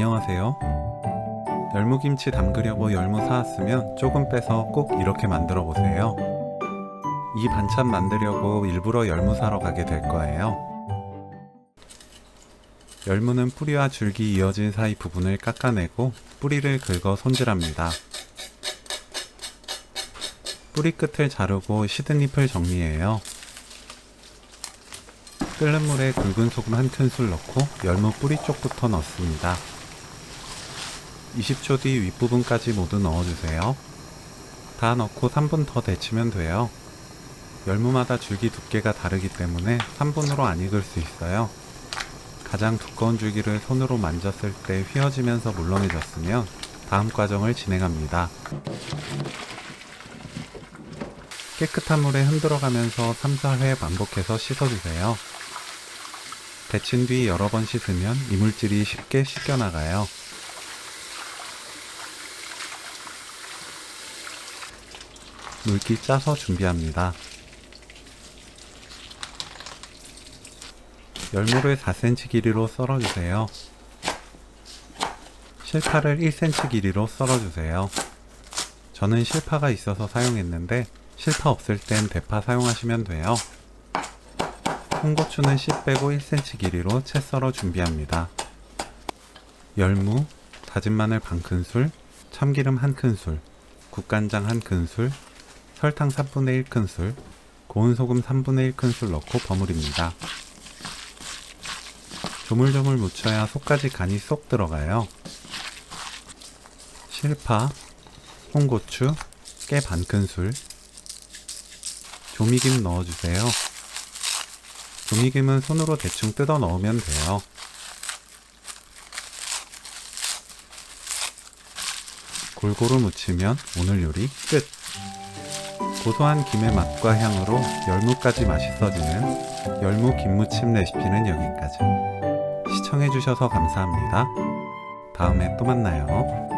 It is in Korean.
안녕하세요. 열무김치 담그려고 열무 사왔으면 조금 빼서 꼭 이렇게 만들어 보세요. 이 반찬 만들려고 일부러 열무 사러 가게 될 거예요. 열무는 뿌리와 줄기 이어진 사이 부분을 깎아내고 뿌리를 긁어 손질합니다. 뿌리 끝을 자르고 시든 잎을 정리해요. 끓는 물에 굵은 소금 한 큰술 넣고 열무 뿌리 쪽부터 넣습니다. 20초 뒤 윗부분까지 모두 넣어주세요. 다 넣고 3분 더 데치면 돼요. 열무마다 줄기 두께가 다르기 때문에 3분으로 안 익을 수 있어요. 가장 두꺼운 줄기를 손으로 만졌을 때 휘어지면서 물렁해졌으면 다음 과정을 진행합니다. 깨끗한 물에 흔들어가면서 3-4회 반복해서 씻어주세요. 데친 뒤 여러 번 씻으면 이물질이 쉽게 씻겨나가요. 물기 짜서 준비합니다. 열무를 4cm 길이로 썰어주세요. 실파를 1cm 길이로 썰어주세요. 저는 실파가 있어서 사용했는데 실파 없을 땐 대파 사용하시면 돼요. 홍고추는 씨 빼고 1cm 길이로 채 썰어 준비합니다. 열무, 다진 마늘 반큰술, 참기름 1큰술, 국간장 1큰술, 설탕 3분의 1큰술, 고운 소금 3분의 1큰술 넣고 버무립니다. 조물조물 묻혀야 속까지 간이 쏙 들어가요. 실파, 홍고추, 깨 반큰술, 조미김 넣어주세요. 조미김은 손으로 대충 뜯어 넣으면 돼요. 골고루 무치면 오늘 요리 끝! 고소한 김의 맛과 향으로 열무까지 맛있어지는 열무 김무침 레시피는 여기까지. 시청해주셔서 감사합니다. 다음에 또 만나요.